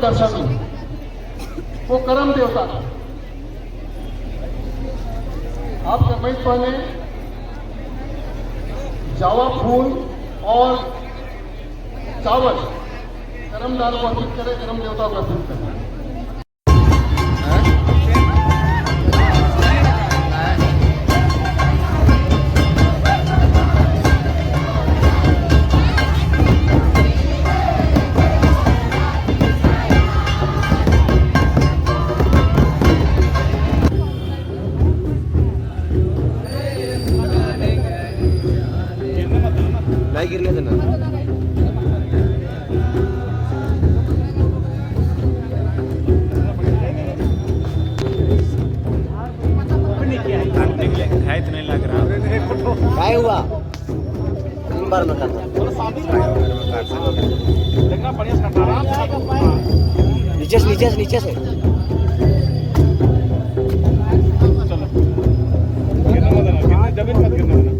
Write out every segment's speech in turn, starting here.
दर्शाती, वो करम देवता। आप समझ पाने जावा फूल और चावल कर्मदार को अर्पित करे, कर्म देवता को अर्पित करे। नाही गिरले त्यांना नहीं लग रहा। काय हुआ 3 बार में करना नीचे से जमीन मत गिरना।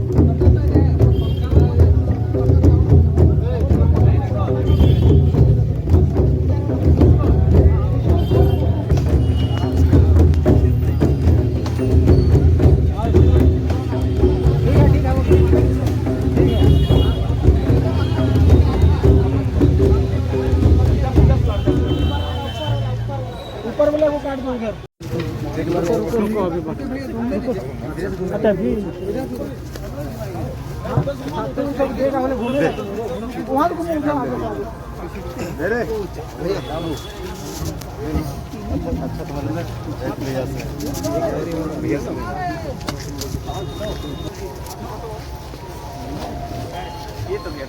ऊपर वाले को काट दो इधर। रुको अभी अच्छा जी वहाँ ये तो गया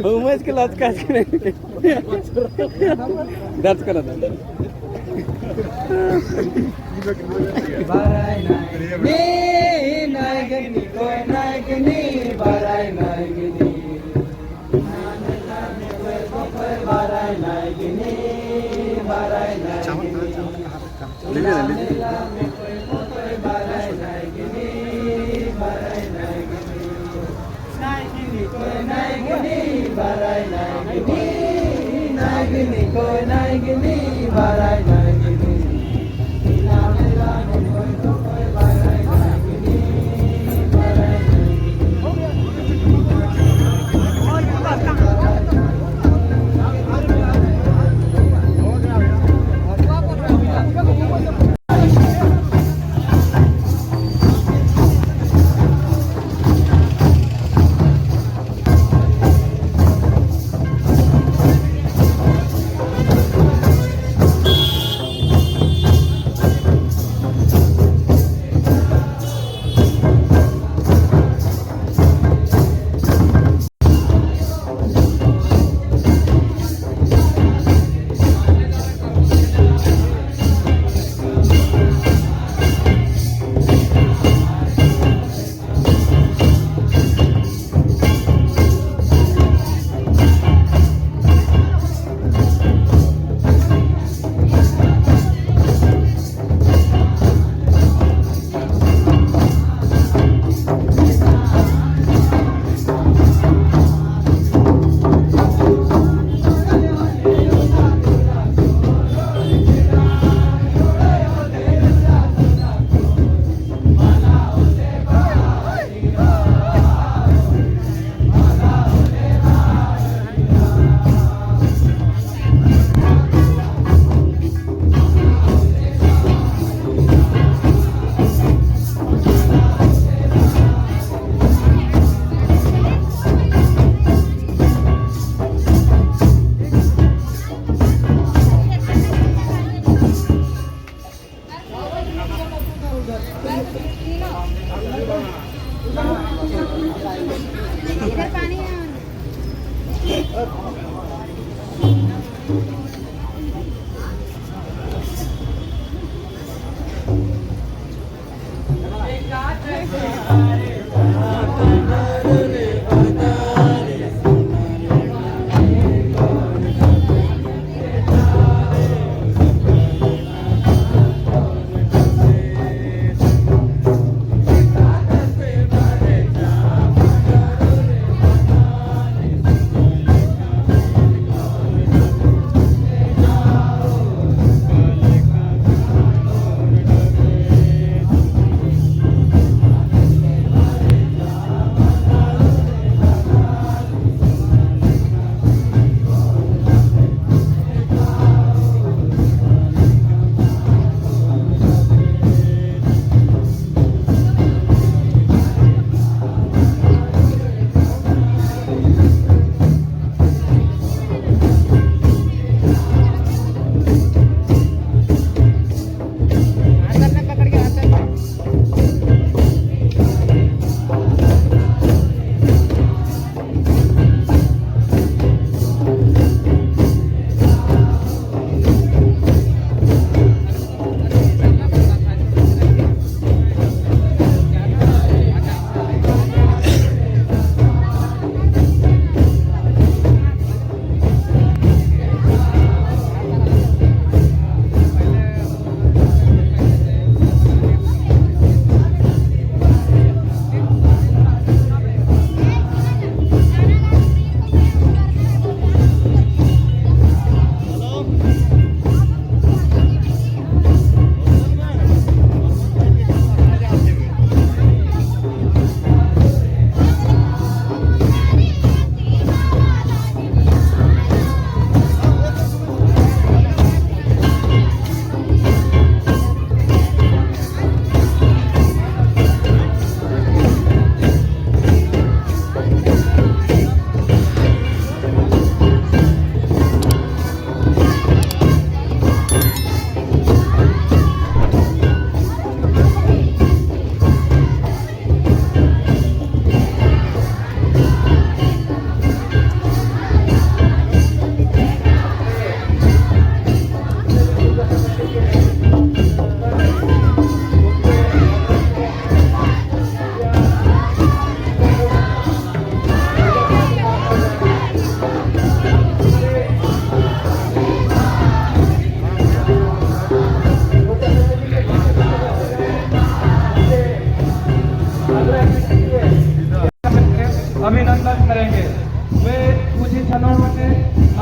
उमेश के लाज का दर्ज करा था नायगनी कोई नायगनी बाराय नायगनी बाराय नायगनी बाराय नायगनी कोई नायगनी बाराय नायगनी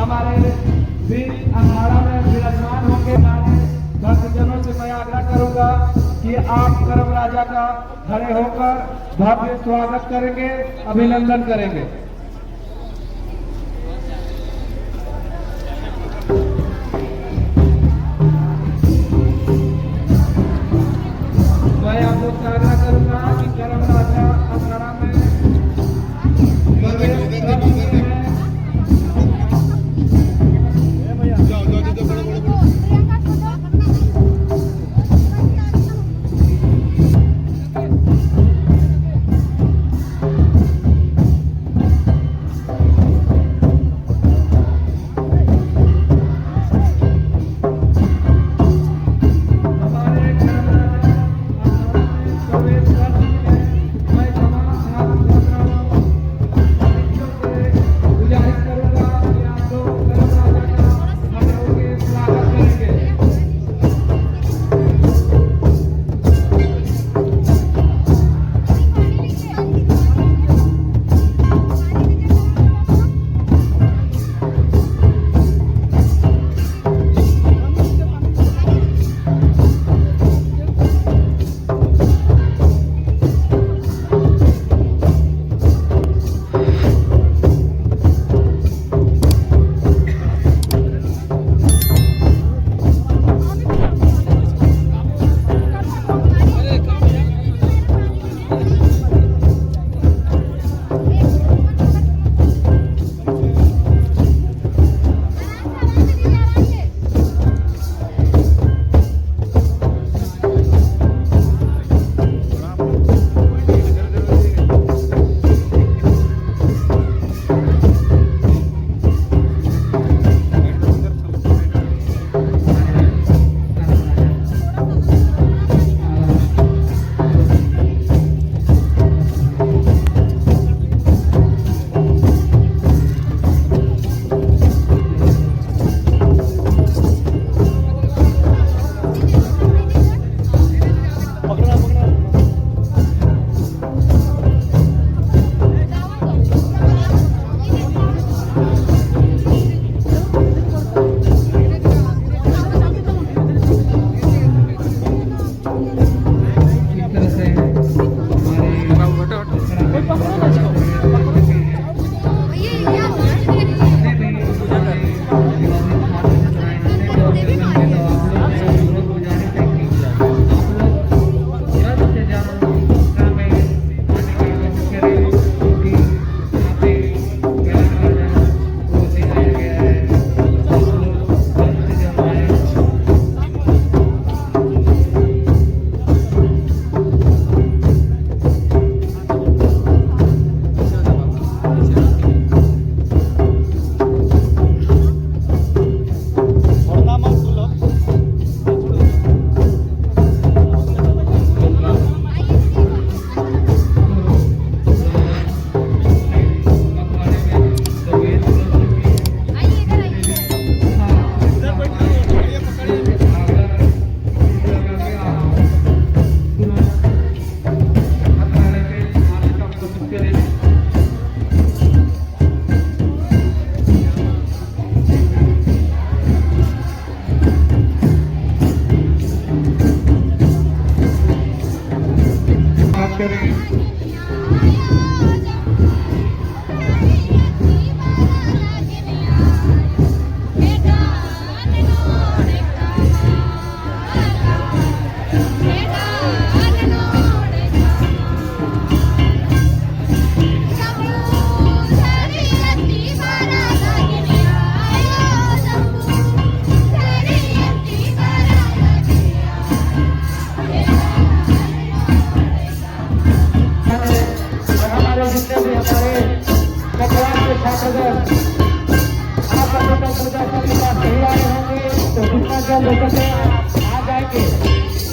हमारे बीच अखाड़ा में विराजमान होंगे। भक्तजनों से मैं आग्रह करूंगा कि आप करम राजा का खड़े होकर भव्य स्वागत करेंगे, अभिनंदन करेंगे। मैं आप लोग से आग्रह करूंगा कि करम राजा अखाड़ा में प्रवेश कर चुके हैं।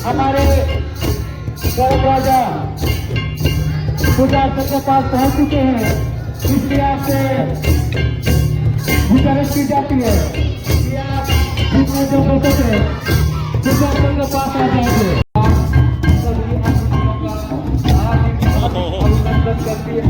हमारे गौरव राजा पूजा स्थल के पास पहुंच चुके हैं, इसलिए आपसे गुजारिश की जाती है कि आप जितने जो हो सके पूजा स्थल के पास आ जाएंगे। सभी अभिनंदन करती है।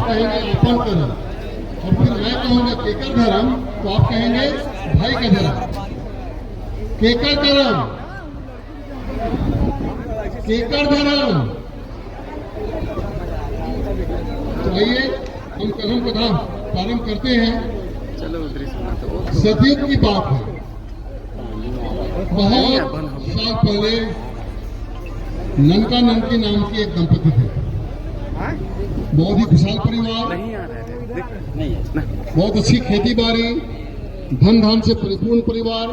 आप कहेंगे अपन करम, और फिर मैं कहूँगा केकर धर्म तो आप कहेंगे भाई का धर्म। केकर करम, केकर धर्म। तो आइए हम कलम का प्रारंभ करते हैं। सदियों की बात है, बहुत साल पहले ननका ननकी नाम की एक दंपति थे। बहुत ही खुशहाल परिवार, बहुत अच्छी खेती बाड़ी, धन धान से परिपूर्ण परिवार,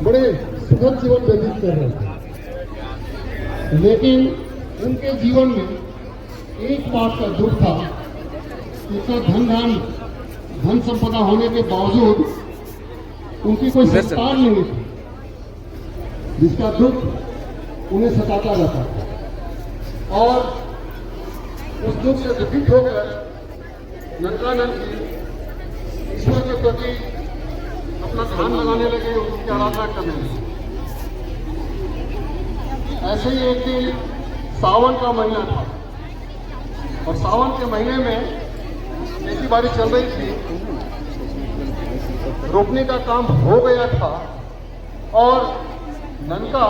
बड़े सुखद जीवन व्यतीत कर रहे थे। लेकिन उनके जीवन में एक बात का दुख था, इतना धन संपदा होने के बावजूद उनकी कोई संतान नहीं थी, जिसका दुख उन्हें सताता रहता था। और उस दुख से दुखित होकर ननका ननकी ईश्वर के प्रति अपना ध्यान लगाने लगे, उनकी आराधना करने लगे। ऐसे ही एक दिन सावन का महीना था, और सावन के महीने में खेती बाड़ी चल रही थी, रोपने का काम हो गया था, और ननका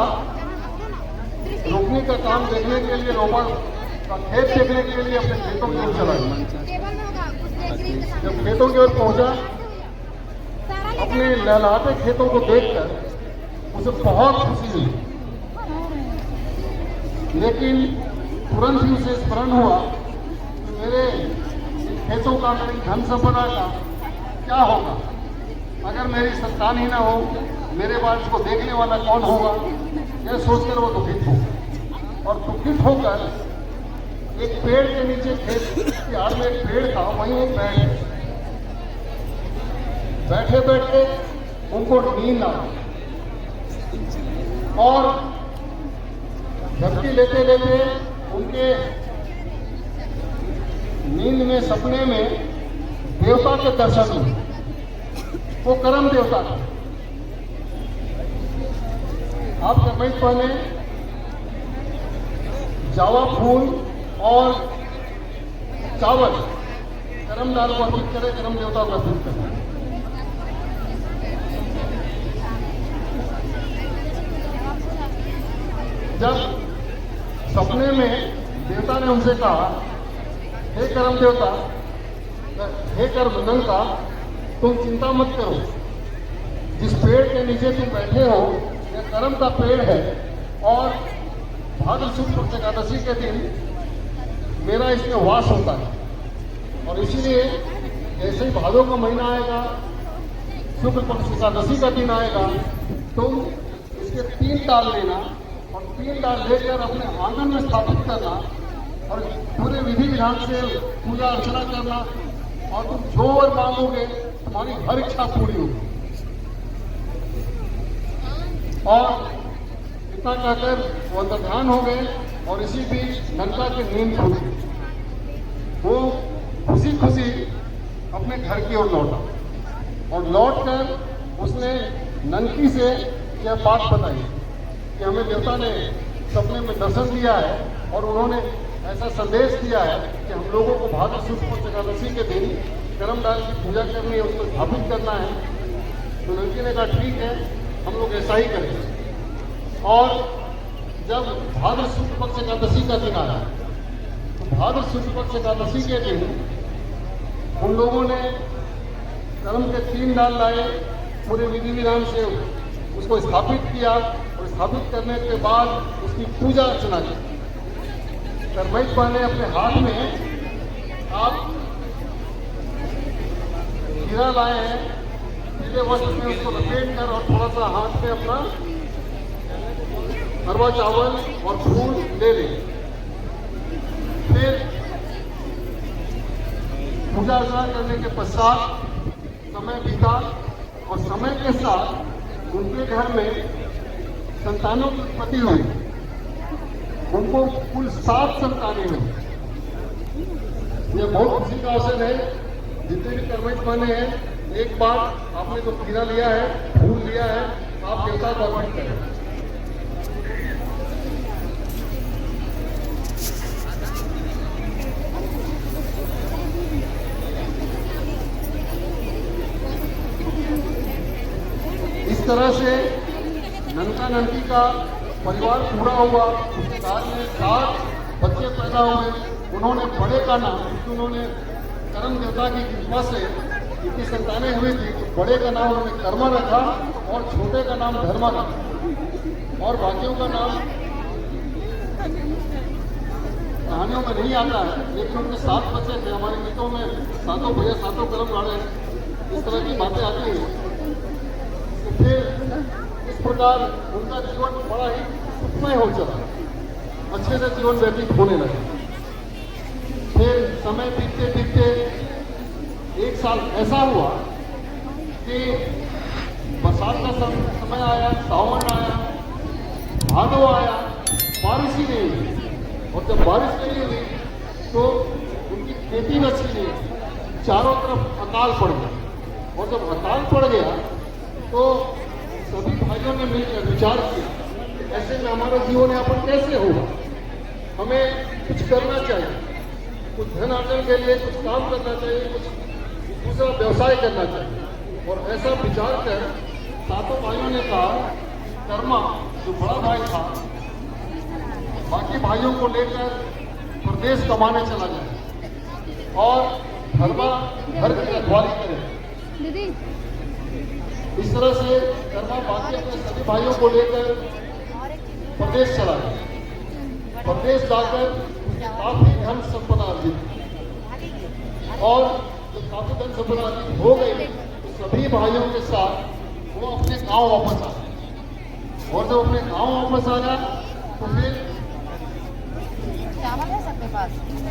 रोपने का काम देखने के लिए, रोपण का खेत देखने के लिए अपने खेतों की ओर चला गया। जब खेतों की ओर पहुंचा, अपने लहलहाते खेतों को देखकर उसे बहुत खुशी हुई, लेकिन तुरंत ही उसे स्मरण हुआ कि मेरे खेतों का, मेरी धन संपदा का क्या होगा अगर मेरी संतान ही ना हो, मेरे बाद इसको देखने वाला कौन होगा। यह सोचकर वो दुखित हो, और दुखित होकर एक पेड़ के नीचे, खेत की आड़ में एक पेड़ था, वहीं वो बैठे बैठे उनको नींद आ, और झपकी लेते लेते उनके नींद में, सपने में देवता के दर्शन हुए। वो करम देवता था। आप समय पहले जावा फूल और चावल करम दाल को अर्पित करें, करम देवता को अर्पित करें। जब सपने में देवता ने उनसे कहा, हे करम देवता, हे कर्म का, तुम चिंता मत करो, जिस पेड़ के नीचे तुम बैठे हो यह करम का पेड़ है, और भाद्र शुक्ल पक्ष एकादशी के दिन मेरा इसमें वास होता है, और इसीलिए जैसे ही भादों का महीना आएगा, शुक्ल पक्ष एकादशी का दिन आएगा, तुम इसके 3 डाल लेना, और 3 डाल लेकर अपने आंगन में स्थापित करना, और पूरे विधि विधान से पूजा अर्चना करना, और तुम जो वर मांगोगे तुम्हारी हर इच्छा पूरी होगी। और इतना कहकर वो अंतर्ध्यान हो गए, और इसी बीच ननका की नींद खुल गई। वो खुशी खुशी अपने घर की ओर लौटा, और लौटकर उसने ननकी से यह बात बताई कि हमें देवता ने सपने में दर्शन दिया है, और उन्होंने ऐसा संदेश दिया है कि हम लोगों को भाद्र शुक्ल पक्ष एकादशी के दिन करम डाल की पूजा करनी है, उसको स्थापित करना है। तो ननकी ने कहा ठीक है, हम लोग ऐसा ही करेंगे। और जब भाद्र शुक्ल पक्ष एकादशी का दिन आया, तो भाद्र शुक्ल पक्ष एकादशी के दिन उन लोगों ने करम के 3 डाल लाए, पूरे विधि विधान से उसको स्थापित किया, और स्थापित करने के बाद उसकी पूजा अर्चना की। कर्मैत पहले अपने हाथ में आप हीरा लाए हैं, पीले वस्त्र में उसको लपेट कर, और थोड़ा सा हाथ में अपना अरवा चावल और फूल ले लें। फिर पूजा अर्चना करने के पश्चात समय बीता, और समय के साथ उनके घर में संतानों की उत्पत्ति हुई। उनको कुल 7 संतानें हुई। यह बहुत खुशी का अवसर है। जितने भी कर्मैत बने हैं, एक बार आपने तो खीरा लिया है, फूल लिया है, आप देवता को अर्पित करें। तरह से ननका ननकी का परिवार पूरा हुआ। उसके बाद में 7 बच्चे पैदा हुए। उन्होंने बड़े का नाम, क्योंकि उन्होंने कर्म देवता की कृपा से इतनी संतानें हुई थी कि बड़े का नाम उन्होंने कर्मा रखा और छोटे का नाम धर्मा रखा। और बाकियों का नाम कहानियों में नहीं आता है, लेकिन उनके 7 बच्चे थे। हमारे गीतों में सातों भैया सातों कर्म गाड़े, इस तरह की बातें आती हैं। तो फिर इस प्रकार उनका जीवन बड़ा ही सुखमय हो चला, अच्छे से जीवन व्यतीत होने लगा। फिर समय बीतते बीतते 1 साल ऐसा हुआ कि बरसात का समय आया, सावन आया, भादो आया, बारिश ही नहीं हुई। और जब बारिश नहीं हुई तो उनकी खेती में अच्छी नहीं हुई, चारों तरफ अकाल पड़ गया। और जब अकाल पड़ गया तो सभी भाइयों ने मिलकर विचार किया, ऐसे में हमारा जीवन यापन कैसे होगा, हमें कुछ करना चाहिए, कुछ धन अर्जन के लिए कुछ काम करना चाहिए, कुछ दूसरा व्यवसाय करना चाहिए। और ऐसा विचार कर सातों भाइयों ने कहा, कर्मा जो बड़ा भाई था बाकी भाइयों को लेकर प्रदेश कमाने चला जाए और धर्मा घर की रखवाली करे। इस तरह से कर्मा बाकी अपने सभी भाइयों को लेकर प्रदेश चला गया। प्रदेश जाकर काफी धन संपदा अर्जित की। और जब काफी धन संपदा अर्जित हो गई तो सभी भाइयों के साथ वो अपने गांव वापस आ गए। और जब अपने गांव वापस आ गया तो फिर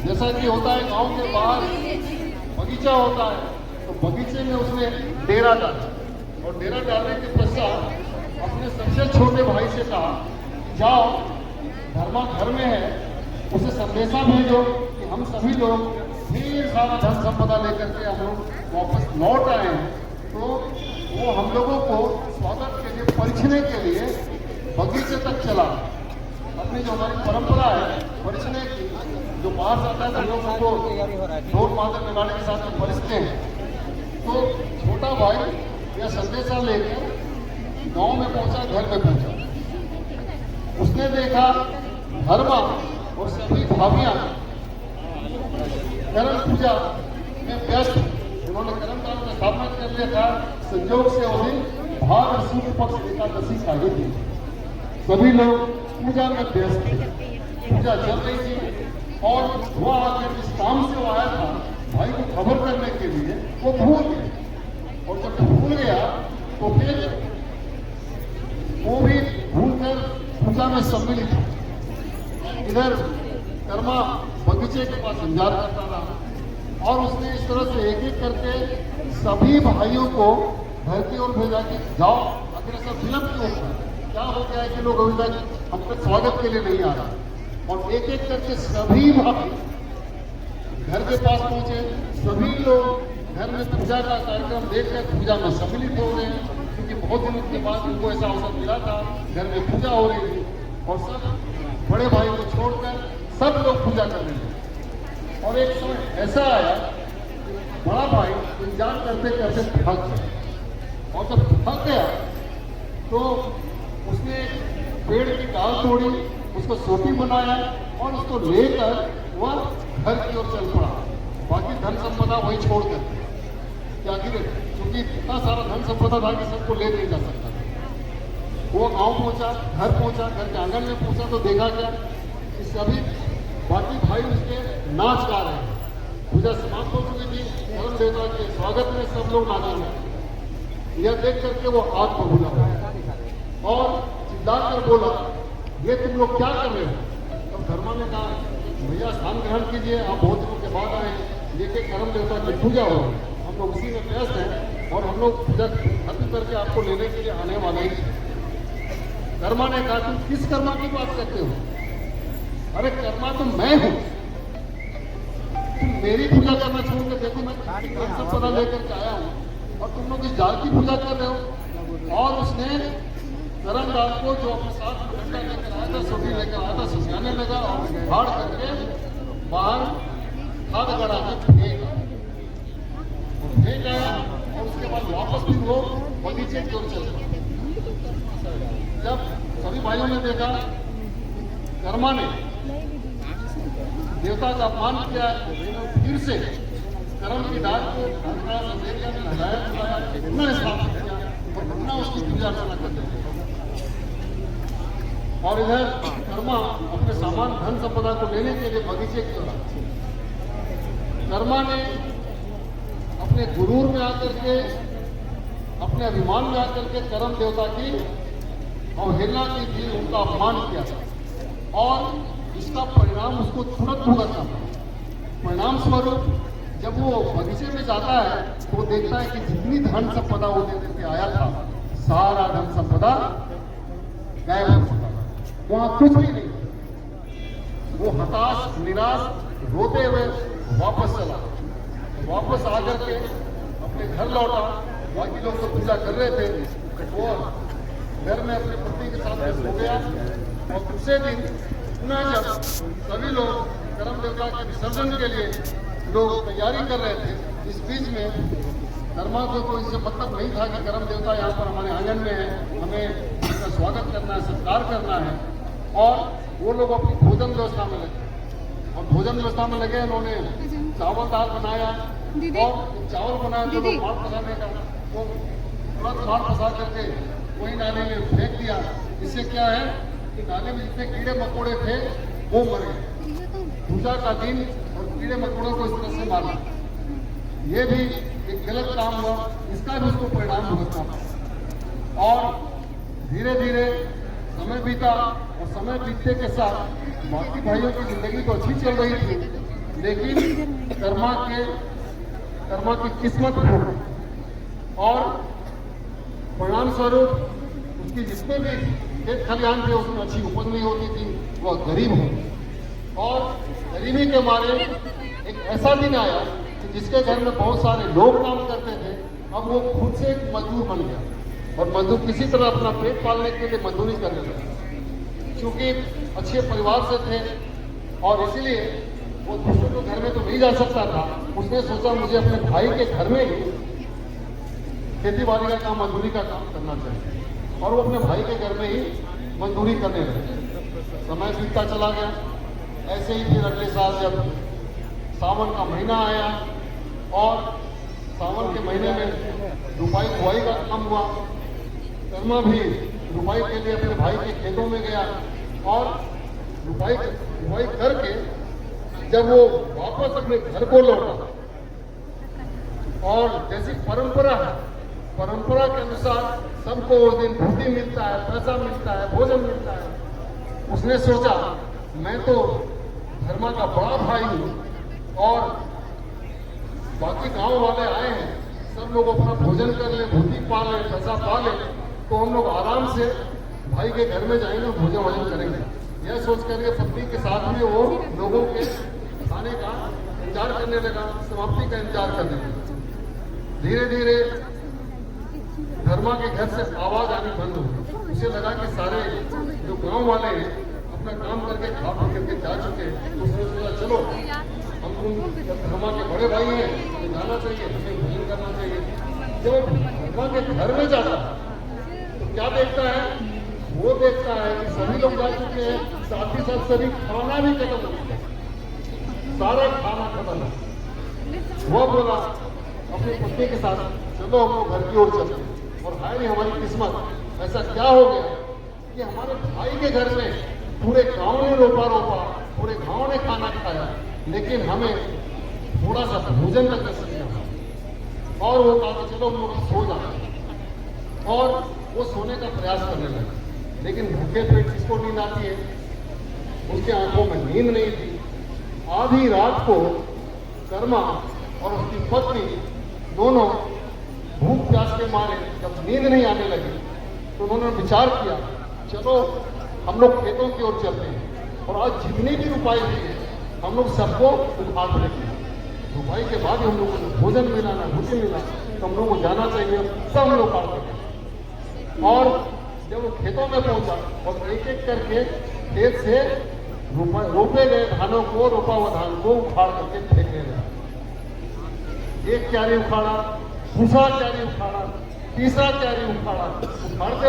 जैसा कि होता है गांव के बाहर बगीचा होता है, तो बगीचे में उसने डेरा डाला। और डेरा डालने के पश्चात अपने सबसे छोटे भाई से कहा, जाओ धर्मा घर में है, उसे संदेशा भेजो कि हम सभी लोग ढेर सारा धन संपदा लेकर के हम लोग वापस लौट आए हैं। तो वो हम लोगों को स्वागत के लिए परीक्षने के लिए बगीचे तक चला। अपनी जो हमारी परंपरा है परीक्षने की, जो बाहर जाता है तो लोग उनको ढोल मादल नगाड़े के साथ में परिचते हैं। तो छोटा भाई यह संदेशा लेकर गांव में पहुंचा, घर में पहुंचा। उसने देखा धर्मा और सभी भाभियां करण पूजा में व्यस्त। उन्होंने कर्मकाल का स्थापना कर लिया था। संयोग से वो दिन भाद्र शुक्ल पक्ष एकादशी का ही थी। सभी लोग पूजा में व्यस्त थे, पूजा चल रही थी। और वह आकर जिस काम से वो आया था भाई को खबर करने के लिए, वो भूल गया। और जब भूल गया तो फिर वो भी भूलकर पूजा में सम्मिलित हो। इधर कर्मा बगीचे के पास इंतजार करता रहा और उसने इस तरह से एक एक करके सभी भाइयों को घर की ओर भेजा कि जाओ, अग्रसर विलंब क्यों होता है, क्या हो गया है कि लोग अभी तक हम तक स्वागत के लिए नहीं आ रहा। और एक एक करके सभी भाई घर के पास पहुंचे। सभी लोग घर में पूजा का कार्यक्रम देखकर पूजा में सम्मिलित हो गए, क्योंकि बहुत दिनों के बाद उनको ऐसा अवसर मिला था, घर में पूजा हो रही थी। और सब बड़े भाई को छोड़कर सब लोग पूजा करने लगे। और एक समय ऐसा आया बड़ा भाई इंतजार करते करते थक गया। और जब थक गया तो उसने पेड़ की डाल तोड़ी, उसको सोटी बनाया और उसको लेकर वह घर की ओर चल पड़ा। बाकी धन संपदा वही छोड़ कर, क्या क्योंकि इतना सारा धन संपदा था कि सबको ले नहीं जा सकता। वो गांव पहुंचा, घर पहुंचा, घर के आंगन में पहुंचा तो देखा गया कि सभी बाकी भाई उसके नाच गा रहे हैं। पूजा समाप्त हो चुकी थी, धर्म देवता के स्वागत में सब लोग नाच रहे हैं। यह देख करके वो आग बबूला और चिल्लाकर बोला, ये तुम लोग क्या कर रहे हो। तब धर्मा ने कहा, भैया स्थान ग्रहण कीजिए, आप बहुत दिनों के बाद आए, लेके कर्म देवता की पूजा हो, हम लोग उसी में व्यस्त हैं और हम लोग पूजा खत्म करके आपको लेने के लिए आने वाले ही। कर्मा ने कहा, तुम किस कर्मा की बात करते हो। अरे कर्मा तो मैं हूं, तुम मेरी पूजा करना छोड़ के देखो, मैं धन संपदा लेकर के आया हूं और तुम लोग इस जाल की पूजा कर रहे हो। और उसने करणदास को जो अपने साथ डंडा लेकर आया था, सोटी लेकर आया था, सिखाने लगा और फाड़ करके बाहर खाद गड़ा के फेंक आया। और उसके बाद वापस भी वो बगीचे की ओर चल गया। जब सभी भाइयों ने देखा कर्मा ने देवता का अपमान किया, फिर से कर्म की दाग को लगाया बुलाया, कितना हिसाब किया और कितना उसकी पूजा अर्चना करते थे। और इधर कर्मा अपने सामान धन संपदा को लेने के लिए बगीचे की ओर, कर्मा ने अपने गुरूर में आकर के, अपने अभिमान में आकर के कर्म देवता की अवहेलना की थी, उनका अपमान किया था और इसका परिणाम उसको तुरंत भुगतना था। परिणाम स्वरूप जब वो बगीचे में जाता है तो देखता है कि जितनी धन संपदा वो देने के आया था, सारा धन संपदा गायब हो चुका था, वहां कुछ भी नहीं। वो हताश निराश रोते हुए वापस चला, वापस आकर के अपने घर लौटा। बाकी लोग तो पूजा कर रहे थे, वो घर में अपने पत्नी के साथ सो गया। और दूसरे दिन पुनः जब सभी लोग कर्म देवता के विसर्जन के लिए लोग तैयारी कर रहे थे, इस बीच में कर्मा को तो इससे मतलब नहीं था कि कर्म देवता यहाँ पर हमारे आंगन में है, हमें उसका स्वागत करना है, सत्कार करना है। और वो लोग अपनी भोजन व्यवस्था में लगे, और भोजन व्यवस्था में लगे। उन्होंने चावल दाल बनाया, और चावल बनाया तो माड़ पसाने का, तो तुरंत माड़ पसा करके वही नाले में फेंक दिया। इससे क्या है कि नाले में जितने कीड़े मकोड़े थे वो मर गए। पूजा का दिन और कीड़े मकोड़ों को इस तरह से मारना, ये भी एक गलत काम हुआ, इसका भी उसको परिणाम भुगतना पड़ा। और धीरे धीरे समय बीता, और समय बीतने के साथ बाकी भाइयों की जिंदगी तो अच्छी चल रही थी, लेकिन कर्मा की किस्मत खो गई। और परिणाम स्वरूप उसकी जितने भी खेत खलिहान थे उसमें अच्छी उपज नहीं होती थी, वह गरीब हो गई। और गरीबी के मारे एक ऐसा दिन आया कि जिसके घर में बहुत सारे लोग काम करते थे, अब वो खुद से एक मजदूर बन गया, और मजदूर किसी तरह अपना पेट पालने के लिए मजदूरी करने लगा। क्योंकि अच्छे परिवार से थे और इसीलिए वो दूसरे के घर में तो नहीं जा सकता था। उसने सोचा मुझे अपने भाई के घर में ही खेती बाड़ी का काम, मजदूरी का काम करना चाहिए, और वो अपने भाई के घर में ही मजदूरी करने लगे। समय बीतता चला गया। ऐसे ही फिर अगले साल जब सावन का महीना आया, और सावन के महीने में रुपाई बुआई का काम हुआ, कर्मा भी रुपाई के लिए अपने भाई के खेतों में गया, और रुपाई करके जब वो वापस अपने घर को लौटा, और जैसी परंपरा है, परंपरा के अनुसार सबको उस दिन धोती मिलता है, पैसा मिलता है, भोजन मिलता है। उसने सोचा मैं तो धर्मा का बड़ा भाई हूं, और बाकी गांव वाले आए हैं, सब लोग अपना भोजन कर ले, धोती पा ले, पैसा पा ले, तो हम लोग आराम से भाई के घर में जाएंगे, भोजन वोजन करेंगे। यह सोच करके पत्नी के साथ में वो लोगों के खाने का इंतजार करने लगा, समाप्ति का इंतजार करने लगा। धीरे धीरे धर्मा के घर से आवाज आनी बंद हो गई। उसे लगा कि सारे जो गांव वाले हैं अपना काम करके खा पी करके जा चुके हैं। तो उसने सोचा चलो हम धर्मा के बड़े भाई हैं, तो जाना चाहिए, हमें भोजन करना चाहिए। जब धर्मा के घर में जाता तो क्या देखता है, वो देखता है कि सभी लोग जा चुके हैं, साथ ही साथ सभी खाना भी खत्म हो गया, सारा खाना खत्म है। वो बोला अपनी पत्नी के साथ चलो हम लोग घर की ओर चलते हैं। और भाई हमारी किस्मत, ऐसा क्या हो गया कि हमारे भाई के घर में पूरे गांव ने रोपा, पूरे गांव ने खाना खाया, लेकिन हमें थोड़ा सा भोजन तक नसीब नहीं हुआ। और वो कहा चलो हम लोग सो जाते, और वो सोने का प्रयास करने लगा। लेकिन भूखे पेट जिसको नींद आती है, उसकी आंखों में नींद नहीं थी। आधी रात को कर्मा और उसकी पत्नी दोनों भूख प्यास के मारे जब नींद नहीं आने लगी, तो उन्होंने विचार किया चलो हम लोग खेतों की ओर चलते हैं, और आज जितनी भी रुपाई हुई है हम लोग सबको उखाड़ लेंगे। रुपाई के बाद हम लोगों को भोजन मिला, ना भोजन मिला, तो हम लोग को जाना चाहिए, सब हम लोग उखाड़ लेंगे। और जब वो खेतों में पहुंचा, और एक एक करके खेत से रोपे गए धानों को, रोपा हुआ धान को उखाड़ करके फेंकने लगा। एक क्यारी उखाड़ा, दूसरा क्यारी उखाड़ा, तीसरा क्यारी उखाड़ा, उखाड़ते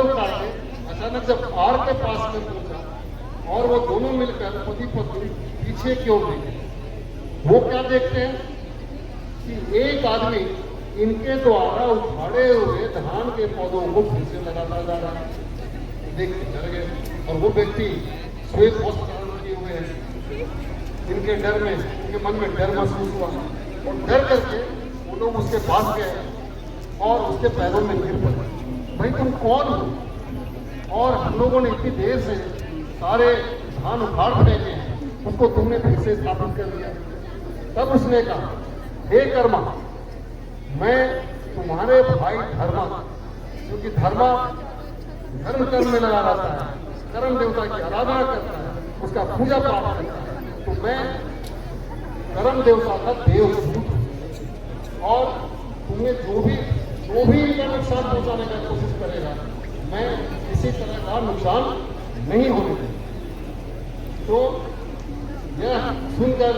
अचानक जब आर के पास में पहुंचा और वो दोनों मिलकर पति पत्नी पीछे क्यों गए, वो क्या देखते हैं कि एक आदमी इनके द्वारा उखाड़े हुए धान के पौधों को फिर से लगाता जा रहा है। देख के डर गए और वो व्यक्ति श्वेत वस्त्र धारण किए हुए हैं। इनके डर में, इनके मन में डर महसूस हुआ और डर करके वो लोग उसके पास गए और उसके पैरों में गिर पड़े। भाई तुम कौन हो और हम लोगों ने इतनी देर से सारे धान उखाड़ फेंके, उसको तुमने फिर से स्थापित कर दिया। तब उसने कहा, हे कर्मा, मैं तुम्हारे भाई धर्मा, क्योंकि धर्मा धर्म कर्म में लगा रहता है, कर्म देवता की आराधना करता है, उसका पूजा पाठ करता है, तो मैं कर्म देवता का देवदूत हूं और तुम्हें जो भी इनका नुकसान पहुंचाने का कोशिश करेगा, मैं किसी तरह का नुकसान नहीं होने दूंगा। तो यह सुनकर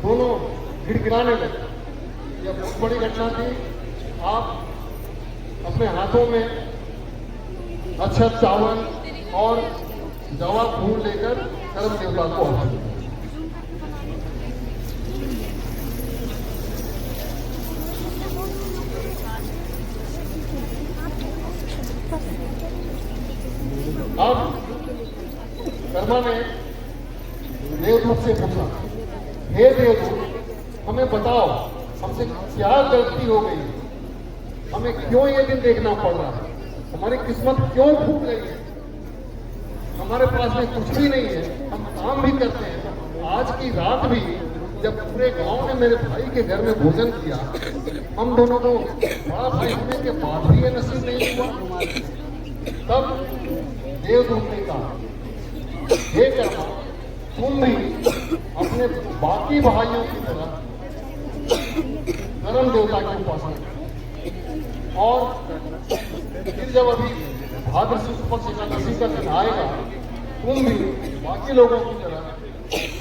दोनों गिड़गिड़ाने लगे। यह बहुत बड़ी घटना थी। आप अपने हाथों में अक्षत, चावल और जवा फूल लेकर कर्म देवता को अर्पित करें। अब कर्मा ने देवदूत से पूछा, हे देवदूत, हमें बताओ हमसे क्या गलती हो गई, हमें क्यों ये दिन देखना पड़ रहा है, हमारी किस्मत क्यों फूट गई है, हमारे पास में कुछ भी नहीं है, हम काम भी करते हैं। आज की रात भी जब पूरे गांव ने मेरे भाई के घर में भोजन किया, हम दोनों को बड़ा भाई होने के बाद भी ये नसीब नहीं हुआ। तब देवदूत ने कहा, हे कर्मा, तुम भी अपने बाकी भाइयों की तरह कर्म देवता की उपासना करो और फिर जब अभी भाद्र शुक्ल पक्ष एकादशी का दिन आएगा, तुम भी बाकी लोगों की तरह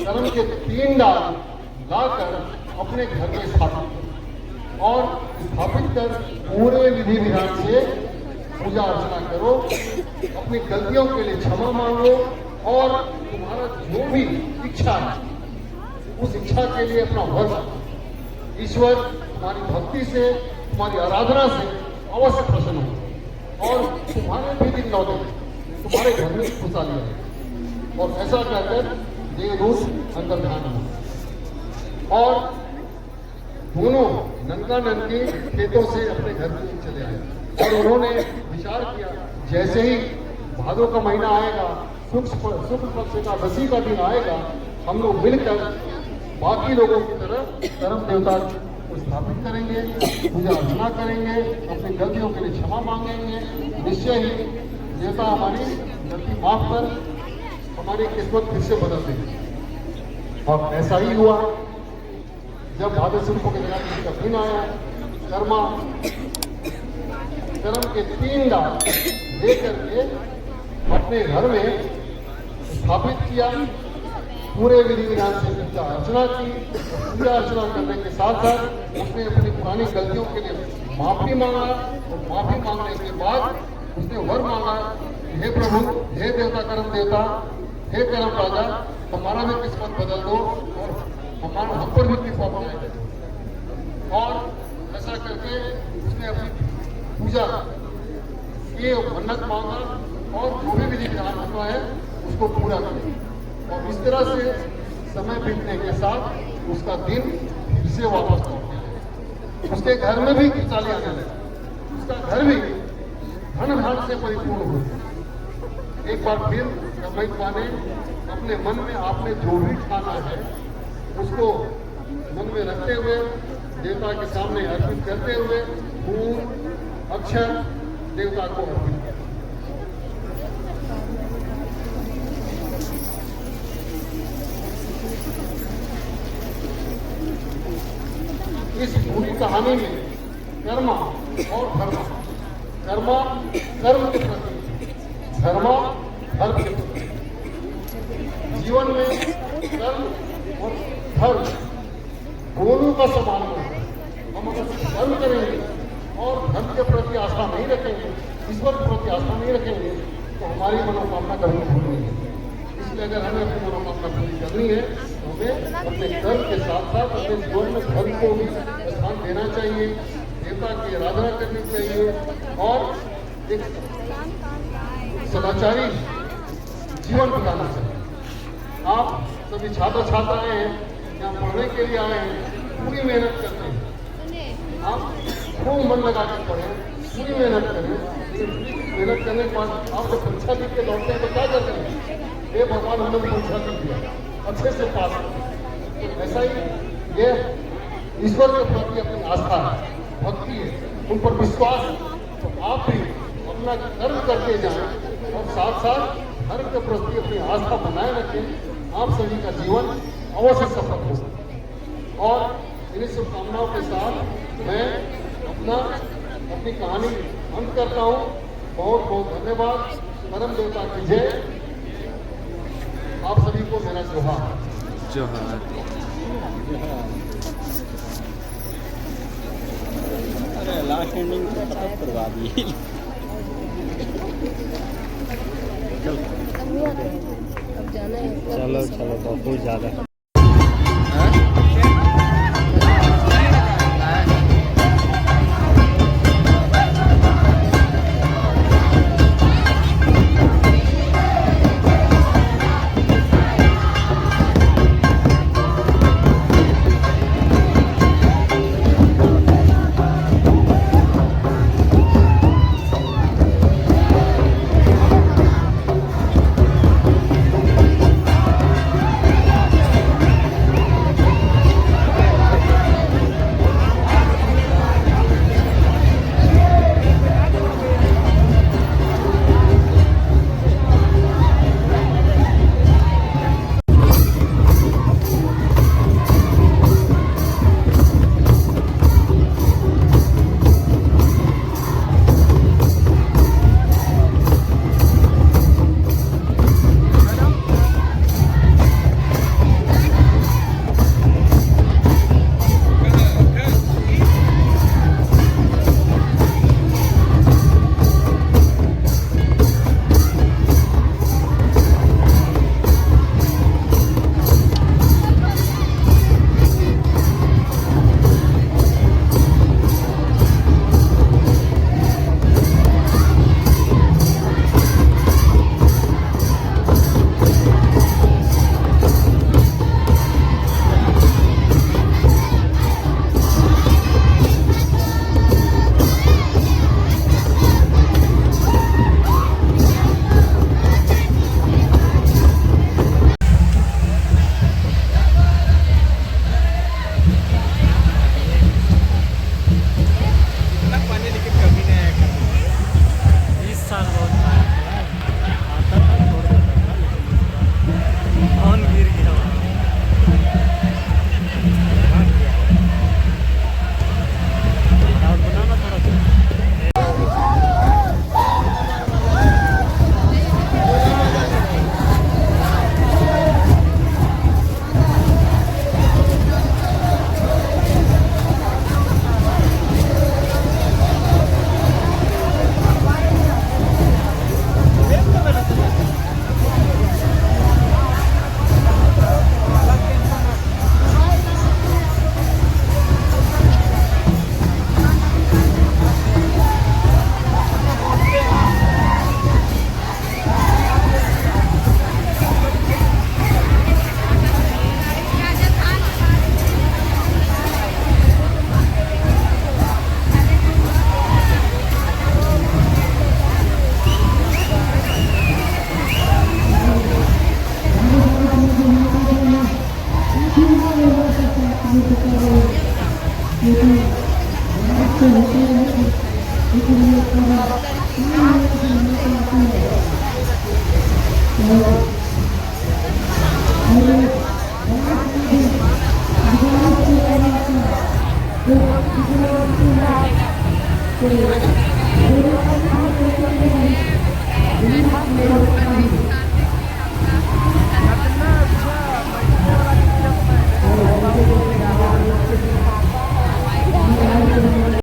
कर्म के 3 डाल लाकर अपने घर में स्थापित करो और स्थापित कर पूरे विधि विधान से पूजा अर्चना करो, अपनी गलतियों के लिए क्षमा मांगो और तुम्हारा जो भी इच्छा है उस इच्छा के लिए अपना वर, ईश्वर तुम्हारी भक्ति से, तुम्हारी आराधना से अवश्य प्रसन्न हो और तुम्हारे भी दिन लौटे, तुम्हारे घर में खुशहाली है। और ऐसा कहकर देवदूत अंदर ध्यान हो और दोनों ननका ननकी खेतों से अपने घर में चले आए और उन्होंने विचार किया, जैसे ही भादों का महीना आएगा, शुक्ल पक्ष एकादशी का दिन आएगा, हम लोग मिलकर बाकी लोगों की तरह कर्म देवता को स्थापित करेंगे, पूजा अर्चना करेंगे, अपनी गलतियों के लिए क्षमा मांगेंगे, निश्चय ही देवता हमारी गलती माफ कर हमारी किस्मत फिर से बदल देगी। और ऐसा ही हुआ। जब भाद्र शुक्ल के एकादशी का दिन आया, कर्म के 3 डाल लेकर के अपने घर में स्थापित किया, पूरे विधि विधान से पूजा अर्चना की। पूजा अर्चना करने के साथ साथ उसने अपनी पुरानी गलतियों के लिए माफी मांगा और माफी मांगने के बाद उसने वर मांगा, हे प्रभु, हे देवता कर्म देवता, हे कर्म राजा, हमारा भी किस्मत बदल दो और हमारा हम पर भी कृपा बनाए। और ऐसा करके उसने अपनी पूजा ये मन्नत मांगा और जो भी विधि विधान हुआ है उसको पूरा किया। और इस तरह से समय बीतने के साथ उसका दिन फिर से वापस लौट गया। उसके घर में भी खुशहाली आने लगी, उसका घर भी धन धान से परिपूर्ण हो गया। एक बार फिर रमैया ने अपने मन में आपने जो भी ठाना है उसको मन में रखते हुए देवता के सामने अर्पित करते हुए फूल अक्षर देवता को अर्पित किया। इस पूरी कहानी में कर्मा और धर्मा, कर्मा कर्म के प्रति, धर्मा धर्म के प्रति, जीवन में कर्म और धर्म दोनों का समान होता है। हम अगर कर्म करेंगे और धर्म के प्रति आस्था नहीं रखेंगे, ईश्वर के प्रति आस्था नहीं रखेंगे, तो हमारी मनोकामना कभी पूरी नहीं होगी। इसलिए अगर हमें अपनी मनोकामना पूरी करनी है तो हमें अपने धर्म के साथ साथ अपने जीवन में धर्म को भी स्थान देना चाहिए, देवता की आराधना करनी चाहिए और एक सदाचारी जीवन बिताना चाहिए। आप सभी छात्र छात्राएं हैं, यहाँ पढ़ने के लिए आए हैं, पूरी मेहनत करते हैं, आप खूब मन लगा कर पढ़ें, पूरी मेहनत करें। लेकिन मेहनत करने के बाद आप जब परीक्षा लिख के लौटते हैं तो क्या करते हैं? हे भगवान, हमने परीक्षा लिख दिया, अच्छे से पास कर। तो ऐसा ही ये ईश्वर के प्रति अपनी आस्था है, भक्ति है, उन पर विश्वास है। तो आप भी अपना कर्म करते जाएं और साथ साथ धर्म के प्रति अपनी आस्था बनाए रखें। आप सभी का जीवन अवश्य सफल हो। और इन्हीं शुभकामनाओं के साथ मैं अपनी कहानी अंत करता हूँ। बहुत बहुत धन्यवाद। परम देवता की जय। आप सभी को मेरा जोहार। जोहार। अरे लास्ट एंडिंग करवा दी। चलो चलो बहुत ज़्यादा Thank you.